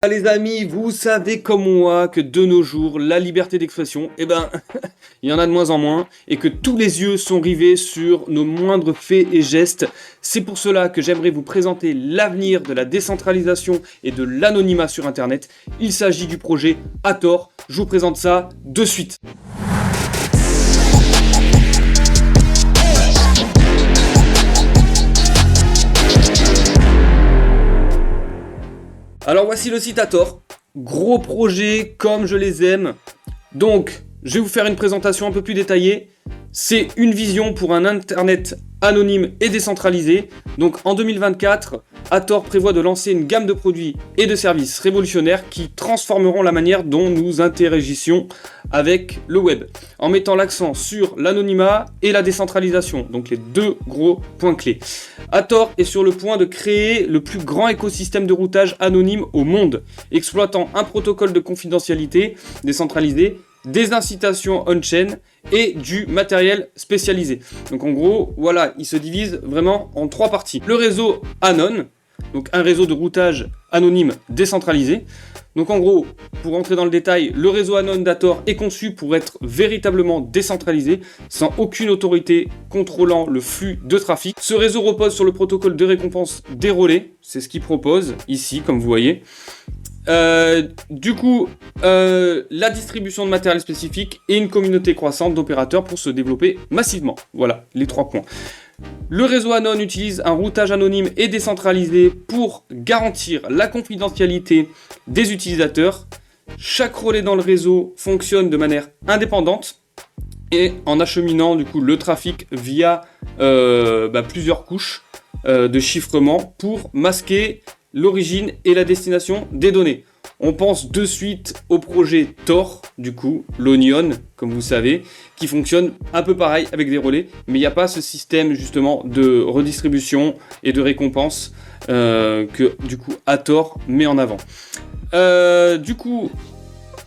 Ah, les amis, vous savez comme moi que de nos jours, la liberté d'expression, il y en a de moins en moins, et que tous les yeux sont rivés sur nos moindres faits et gestes. C'est pour cela que j'aimerais vous présenter l'avenir de la décentralisation et de l'anonymat sur Internet. Il s'agit du projet Hathor. Je vous présente ça de suite. Alors voici le site Hathor, gros projet comme je les aime. Donc, je vais vous faire une présentation un peu plus détaillée. C'est une vision pour un internet anonyme et décentralisé. Donc en 2024, Hathor prévoit de lancer une gamme de produits et de services révolutionnaires qui transformeront la manière dont nous interagissions avec le web, en mettant l'accent sur l'anonymat et la décentralisation, donc les deux gros points clés. Hathor est sur le point de créer le plus grand écosystème de routage anonyme au monde, exploitant un protocole de confidentialité décentralisé, des incitations on-chain et du matériel spécialisé. Donc en gros, voilà, il se divise vraiment en trois parties. Le réseau Anon, donc un réseau de routage anonyme décentralisé. Donc en gros, pour rentrer dans le détail, le réseau Anon d'Hathor est conçu pour être véritablement décentralisé, sans aucune autorité contrôlant le flux de trafic. Ce réseau repose sur le protocole de récompense des relais, c'est ce qu'il propose ici, comme vous voyez. La distribution de matériel spécifique et une communauté croissante d'opérateurs pour se développer massivement. Voilà, les trois points. Le réseau Anon utilise un routage anonyme et décentralisé pour garantir la confidentialité des utilisateurs. Chaque relais dans le réseau fonctionne de manière indépendante et en acheminant du coup le trafic via plusieurs couches de chiffrement pour masquer l'origine et la destination des données. On pense de suite au projet Tor, du coup, l'Onion, comme vous savez, qui fonctionne un peu pareil avec des relais, mais il n'y a pas ce système justement de redistribution et de récompense que du coup Hathor met en avant.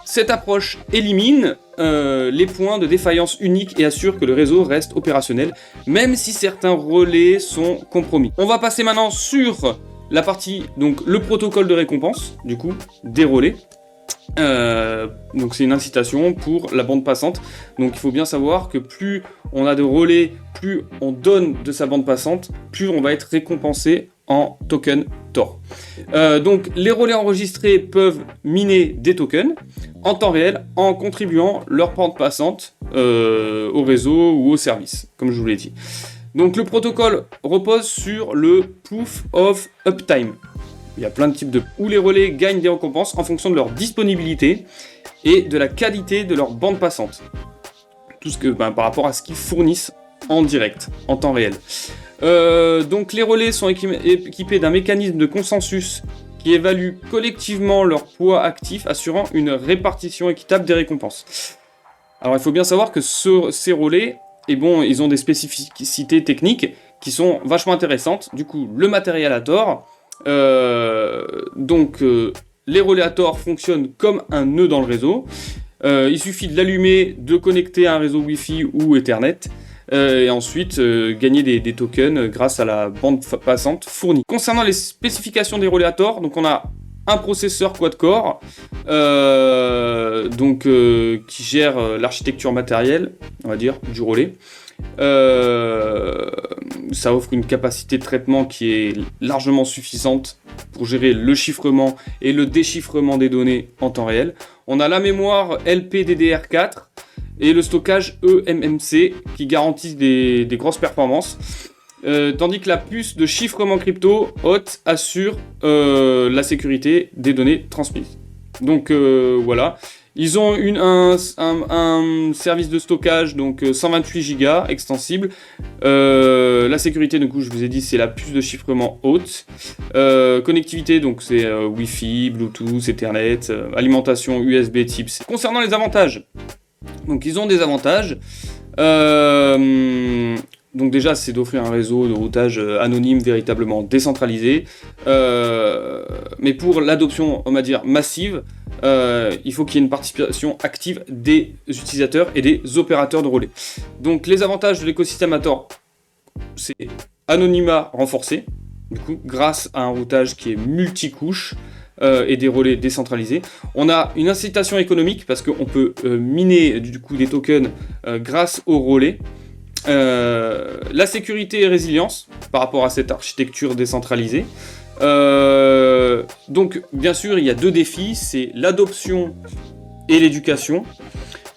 Cette approche élimine les points de défaillance uniques et assure que le réseau reste opérationnel, même si certains relais sont compromis. On va passer maintenant sur la partie, donc le protocole de récompense, du coup, des relais. Donc c'est une incitation pour la bande passante. Donc il faut bien savoir que plus on a de relais, plus on donne de sa bande passante, plus on va être récompensé en token Tor. Donc les relais enregistrés peuvent miner des tokens en temps réel en contribuant leur bande passante au réseau ou au service, comme je vous l'ai dit. Donc le protocole repose sur le Proof of Uptime. Il y a plein de types où les relais gagnent des récompenses en fonction de leur disponibilité et de la qualité de leur bande passante. Tout ce que par rapport à ce qu'ils fournissent en direct, en temps réel. Donc les relais sont équipés d'un mécanisme de consensus qui évalue collectivement leur poids actif, assurant une répartition équitable des récompenses. Alors il faut bien savoir que ces relais, ils ont des spécificités techniques qui sont vachement intéressantes. Du coup, le matériel Hathor, les relais Hathor fonctionnent comme un nœud dans le réseau. Il suffit de l'allumer, de connecter à un réseau Wi-Fi ou Ethernet, et ensuite gagner des tokens grâce à la bande passante fournie. Concernant les spécifications des relais Hathor, donc on a un processeur quad-core qui gère l'architecture matérielle, on va dire, du relais. Ça offre une capacité de traitement qui est largement suffisante pour gérer le chiffrement et le déchiffrement des données en temps réel. On a la mémoire LPDDR4 et le stockage eMMC qui garantissent des grosses performances. Tandis que la puce de chiffrement crypto haute assure la sécurité des données transmises. Donc voilà, ils ont un service de stockage, donc 128 Go extensible. La sécurité, du coup, je vous ai dit, c'est la puce de chiffrement haute. Connectivité, donc c'est Wi-Fi, Bluetooth, Ethernet, alimentation USB Type C. Concernant les avantages, donc ils ont des avantages. Donc déjà, c'est d'offrir un réseau de routage anonyme véritablement décentralisé. Mais pour l'adoption, on va dire, massive, il faut qu'il y ait une participation active des utilisateurs et des opérateurs de relais. Donc les avantages de l'écosystème Hathor, c'est anonymat renforcé, du coup, grâce à un routage qui est multicouche, et des relais décentralisés. On a une incitation économique parce qu'on peut miner du coup des tokens grâce aux relais. La sécurité et résilience par rapport à cette architecture décentralisée. Donc bien sûr il y a deux défis, c'est l'adoption et l'éducation.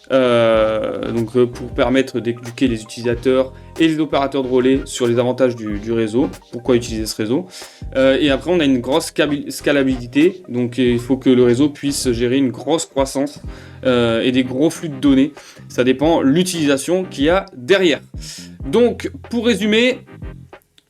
Pour permettre d'éduquer les utilisateurs et les opérateurs de relais sur les avantages du réseau, pourquoi utiliser ce réseau. Et après on a une grosse scalabilité, donc il faut que le réseau puisse gérer une grosse croissance et des gros flux de données. Ça dépend de l'utilisation qu'il y a derrière. Donc pour résumer,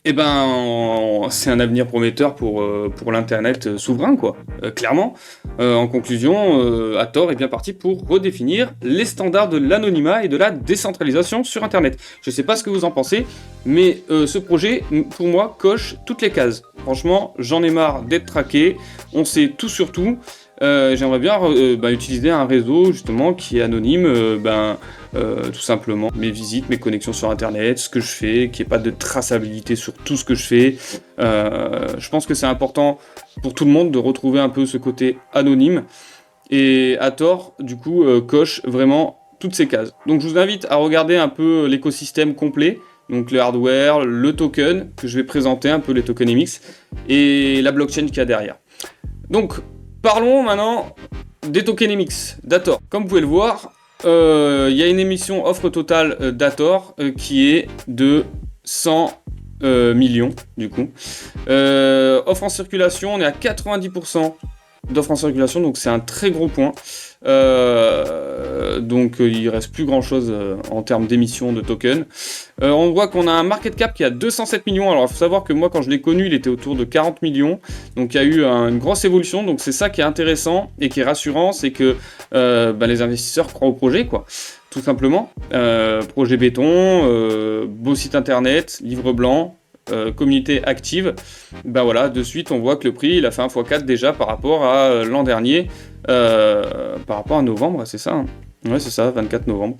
c'est un avenir prometteur pour l'internet souverain, quoi. Clairement. En conclusion, Hathor est bien parti pour redéfinir les standards de l'anonymat et de la décentralisation sur internet. Je sais pas ce que vous en pensez, mais ce projet, pour moi, coche toutes les cases. Franchement, j'en ai marre d'être traqué, on sait tout sur tout. J'aimerais bien utiliser un réseau justement qui est anonyme, tout simplement mes visites, mes connexions sur internet, ce que je fais, qu'il n'y ait pas de traçabilité sur tout ce que je fais. Je pense que c'est important pour tout le monde de retrouver un peu ce côté anonyme, et Hathor du coup coche vraiment toutes ces cases. Donc je vous invite à regarder un peu l'écosystème complet, donc le hardware, le token que je vais présenter, un peu les tokenomics et la blockchain qu'il y a derrière. Donc parlons maintenant des tokenomics d'Hathor. Comme vous pouvez le voir, il y a une émission offre totale d'Hathor qui est de 100 millions du coup. Offre en circulation, on est à 90% d'offres en circulation, donc c'est un très gros point. Il reste plus grand chose en termes d'émission de tokens. On voit qu'on a un market cap qui est à 207 millions. Alors il faut savoir que moi quand je l'ai connu il était autour de 40 millions, donc il y a eu une grosse évolution. Donc c'est ça qui est intéressant et qui est rassurant, c'est que les investisseurs croient au projet, quoi, tout simplement. Projet béton, beau site internet, livre blanc, communauté active. De suite on voit que le prix il a fait un x4 déjà par rapport à l'an dernier, par rapport à novembre, c'est ça, hein. Ouais, c'est ça, 24 novembre.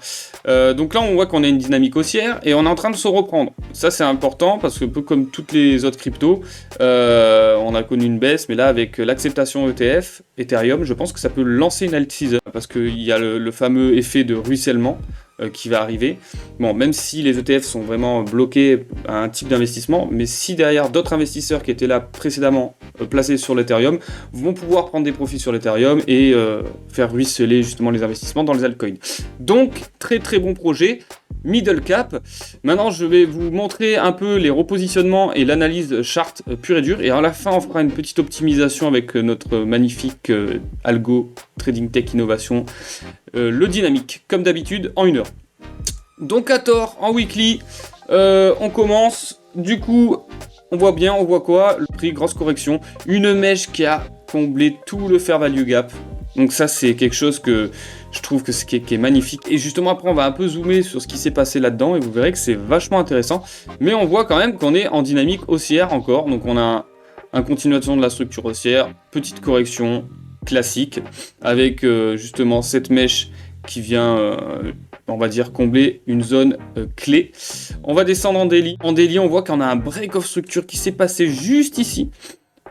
Donc là, on voit qu'on a une dynamique haussière et on est en train de se reprendre. Ça, c'est important parce que, peu comme toutes les autres cryptos, on a connu une baisse, mais là, avec l'acceptation ETF, Ethereum, je pense que ça peut lancer une alt season parce qu'il y a le fameux effet de ruissellement qui va arriver. Bon, même si les ETF sont vraiment bloqués à un type d'investissement, mais si derrière d'autres investisseurs qui étaient là précédemment placés sur l'Ethereum vont pouvoir prendre des profits sur l'Ethereum et faire ruisseler justement les investissements dans les altcoins. Donc, très très bon projet, middle cap. Maintenant, je vais vous montrer un peu les repositionnements et l'analyse chart pure et dure, et à la fin, on fera une petite optimisation avec notre magnifique algo Trading Tech Innovation, le dynamique, comme d'habitude, en 1 heure. Donc Hathor en weekly, on commence, du coup, on voit quoi? Le prix, grosse correction, une mèche qui a comblé tout le fair value gap. Donc ça, c'est quelque chose que je trouve que qui est magnifique. Et justement, après, on va un peu zoomer sur ce qui s'est passé là-dedans et vous verrez que c'est vachement intéressant. Mais on voit quand même qu'on est en dynamique haussière encore. Donc on a une continuation de la structure haussière, petite correction classique avec justement cette mèche qui vient, on va dire, combler une zone clé. On va descendre en daily. En daily, on voit qu'on a un break of structure qui s'est passé juste ici.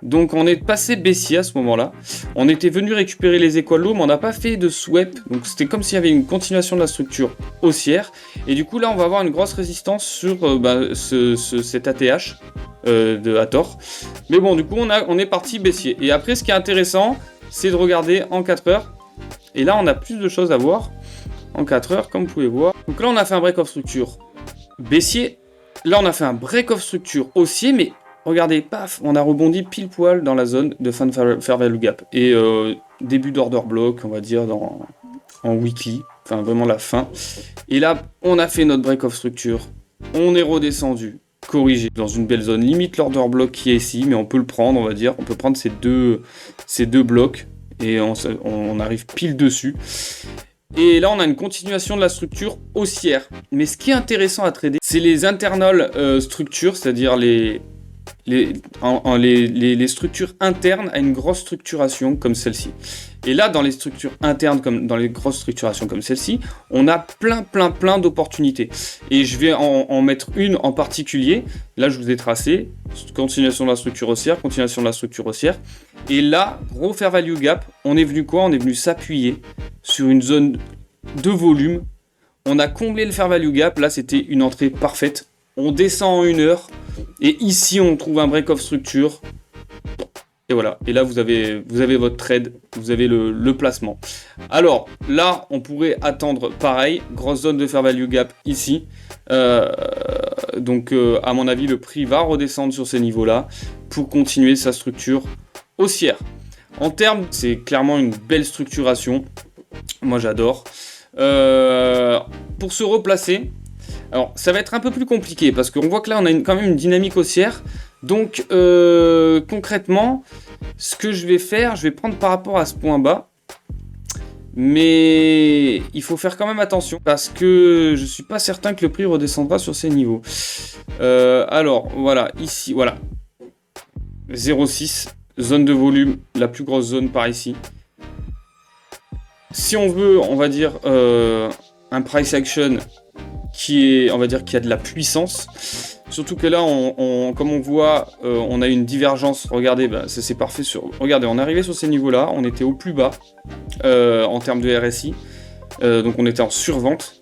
Donc on est passé baissier à ce moment-là. On était venu récupérer les équal low, mais on n'a pas fait de sweep. Donc c'était comme s'il y avait une continuation de la structure haussière. Et du coup là, on va avoir une grosse résistance sur cet ATH de Hathor. Mais bon, du coup, on est parti baissier. Et après, ce qui est intéressant, c'est de regarder en 4 heures. Et là, on a plus de choses à voir en 4 heures, comme vous pouvez voir. Donc là, on a fait un break of structure baissier. Là, on a fait un break of structure haussier, mais regardez, paf, on a rebondi pile poil dans la zone de fin de fair value gap. Et début d'order block, on va dire, en weekly, enfin vraiment la fin. Et là, on a fait notre break of structure. On est redescendu, corrigé, dans une belle zone. Limite l'order block qui est ici, mais on peut le prendre, on va dire. On peut prendre ces deux blocs et on arrive pile dessus. Et là, on a une continuation de la structure haussière. Mais ce qui est intéressant à trader, c'est les internal structures, c'est-à-dire les les structures internes à une grosse structuration comme celle-ci. Et là, dans les structures internes, comme dans les grosses structurations comme celle-ci, on a plein d'opportunités. Et je vais en mettre une en particulier. Là, je vous ai tracé. Continuation de la structure haussière, continuation de la structure haussière. Et là, gros fair value gap, on est venu quoi? On est venu s'appuyer sur une zone de volume. On a comblé le fair value gap. Là, c'était une entrée parfaite. On descend en 1 heure. Et ici, on trouve un break of structure. Et voilà, et là vous avez votre trade, vous avez le placement. Alors là, on pourrait attendre pareil, grosse zone de fair value gap ici. Donc à mon avis, le prix va redescendre sur ces niveaux-là pour continuer sa structure haussière. En termes, c'est clairement une belle structuration. Moi j'adore. Pour se replacer, alors ça va être un peu plus compliqué parce qu'on voit que là on a quand même une dynamique haussière. Donc concrètement, ce que je vais faire, je vais prendre par rapport à ce point bas. Mais il faut faire quand même attention parce que je suis pas certain que le prix redescendra sur ces niveaux. Alors voilà, ici, voilà. 0,6, zone de volume, la plus grosse zone par ici. Si on veut, on va dire, un price action qui est, on va dire, qui a de la puissance. Surtout que là, comme on voit, on a une divergence. Regardez, bah, c'est parfait. Regardez, on est arrivé sur ces niveaux-là. On était au plus bas en termes de RSI. Donc on était en survente.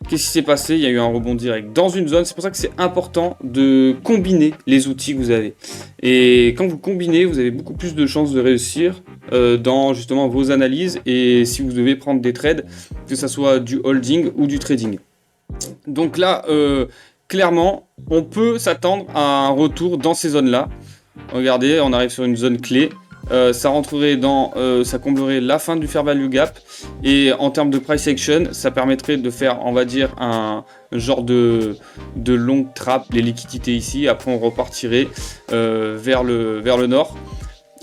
Qu'est-ce qui s'est passé? Il y a eu un rebond direct dans une zone. C'est pour ça que c'est important de combiner les outils que vous avez. Et quand vous combinez, vous avez beaucoup plus de chances de réussir dans justement vos analyses. Et si vous devez prendre des trades, que ce soit du holding ou du trading. Donc là, clairement, on peut s'attendre à un retour dans ces zones-là. Regardez, on arrive sur une zone clé. Ça rentrerait ça comblerait la fin du fair value gap. Et en termes de price action, ça permettrait de faire, on va dire, un genre de longue trappe, les liquidités ici. Après, on repartirait vers le nord.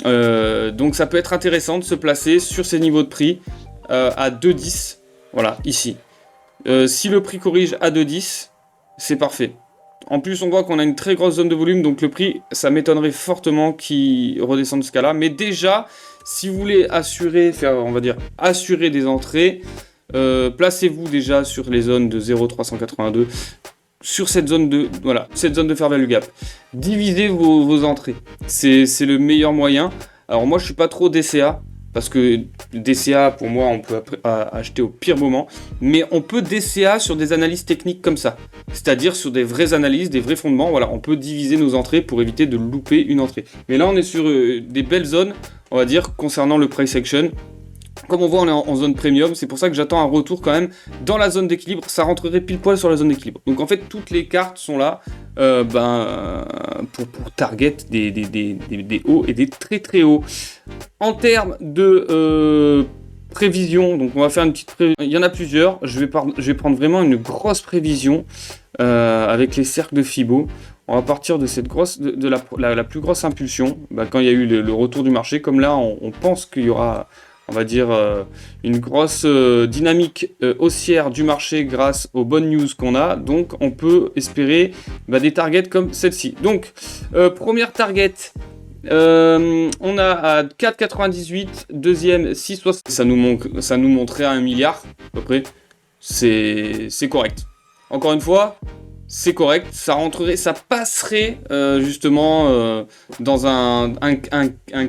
Donc, ça peut être intéressant de se placer sur ces niveaux de prix à 2,10. Voilà, ici. Si le prix corrige à 2,10, c'est parfait. En plus, on voit qu'on a une très grosse zone de volume, donc le prix, ça m'étonnerait fortement qu'il redescende de ce cas-là. Mais déjà, si vous voulez assurer des entrées, placez-vous déjà sur les zones de 0,382, sur cette zone de fair value gap. Divisez vos entrées, c'est le meilleur moyen. Alors moi, je suis pas trop DCA. Parce que DCA, pour moi, on peut acheter au pire moment. Mais on peut DCA sur des analyses techniques comme ça. C'est-à-dire sur des vraies analyses, des vrais fondements. Voilà, on peut diviser nos entrées pour éviter de louper une entrée. Mais là, on est sur des belles zones, on va dire, concernant le price action. Comme on voit, on est en zone premium. C'est pour ça que j'attends un retour quand même dans la zone d'équilibre. Ça rentrerait pile poil sur la zone d'équilibre. Donc en fait, toutes les cartes sont là pour target des hauts et des très très hauts. En termes de prévision, donc on va faire une petite prévision. Il y en a plusieurs. Je vais prendre vraiment une grosse prévision avec les cercles de Fibo. On va partir de cette grosse, la plus grosse impulsion. Quand il y a eu le retour du marché, comme là, on pense qu'il y aura, on va dire, une grosse dynamique haussière du marché grâce aux bonnes news qu'on a. Donc, on peut espérer des targets comme celle-ci. Donc, première target, on a à 4,98, deuxième 6,60. Ça nous montrait à 1 milliard, à peu près. C'est correct. Encore une fois, c'est correct, ça passerait justement dans un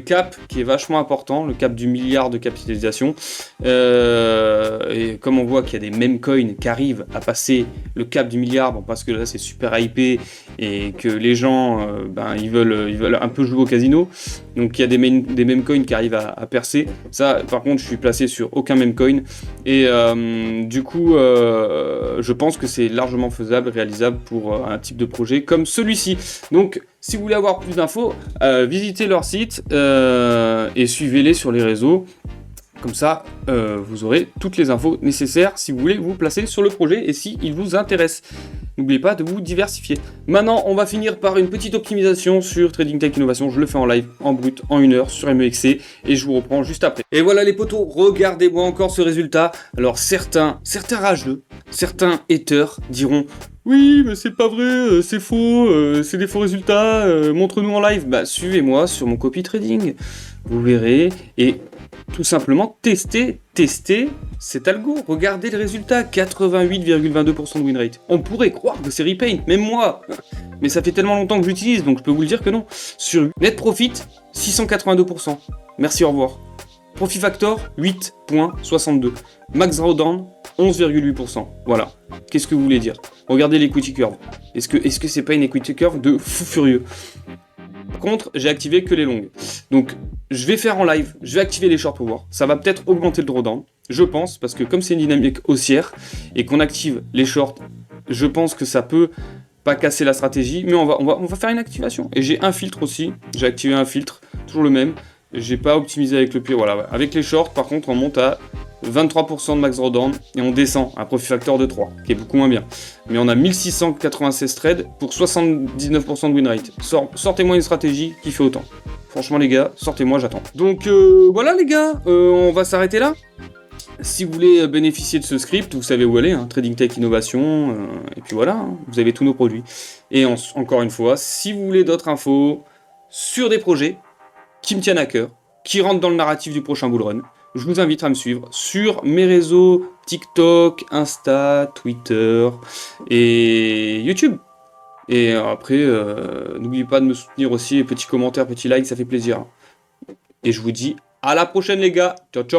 cap qui est vachement important, le cap du milliard de capitalisation. Et comme on voit qu'il y a des meme coins qui arrivent à passer le cap du milliard, parce que là c'est super hypé et que les gens ils veulent un peu jouer au casino. Donc il y a des meme coins qui arrivent à percer. Ça, par contre, je suis placé sur aucun meme coin. Et du coup, je pense que c'est largement faisable, réalisable pour un type de projet comme celui-ci. Donc, si vous voulez avoir plus d'infos, visitez leur site et suivez-les sur les réseaux. Comme ça, vous aurez toutes les infos nécessaires si vous voulez vous placer sur le projet et si il vous intéresse. N'oubliez pas de vous diversifier. Maintenant, on va finir par une petite optimisation sur Trading Tech Innovation. Je le fais en live, en brut, en 1 heure sur MEXC et je vous reprends juste après. Et voilà les potos, regardez-moi encore ce résultat. Alors certains rageux, certains haters diront: Oui, mais c'est pas vrai, c'est faux, c'est des faux résultats, montre-nous en live. Bah, suivez-moi sur mon copy trading, vous verrez, et tout simplement testez cet algo. Regardez le résultat, 88,22% de win rate. On pourrait croire que c'est repaint, même moi, mais ça fait tellement longtemps que j'utilise, donc je peux vous le dire que non. Sur net profit, 682%. Merci, au revoir. Profit factor, 8,62. Max drawdown, 11,8%. Voilà. Qu'est-ce que vous voulez dire? Regardez l'equity curve. Est-ce que c'est pas une equity curve de fou furieux? Par contre, j'ai activé que les longues. Donc, je vais faire en live, je vais activer les shorts pour voir. Ça va peut-être augmenter le drawdown, je pense, parce que comme c'est une dynamique haussière et qu'on active les shorts, je pense que ça peut pas casser la stratégie, mais on va faire une activation. Et j'ai un filtre aussi, j'ai activé un filtre, toujours le même. J'ai pas optimisé avec le pied, voilà. Avec les shorts, par contre, on monte à 23% de max drawdown et on descend à un profit factor de 3, qui est beaucoup moins bien. Mais on a 1696 trades pour 79% de win rate. Sortez-moi une stratégie qui fait autant. Franchement, les gars, sortez-moi, j'attends. Donc voilà, les gars, on va s'arrêter là. Si vous voulez bénéficier de ce script, vous savez où aller, hein, Trading Tech Innovation, et puis voilà, hein, vous avez tous nos produits. Et encore une fois, si vous voulez d'autres infos sur des projets qui me tiennent à cœur, qui rentrent dans le narratif du prochain bull run, je vous invite à me suivre sur mes réseaux TikTok, Insta, Twitter et YouTube. Et après, n'oubliez pas de me soutenir aussi, petits commentaires, petits likes, ça fait plaisir. Et je vous dis à la prochaine, les gars. Ciao, ciao.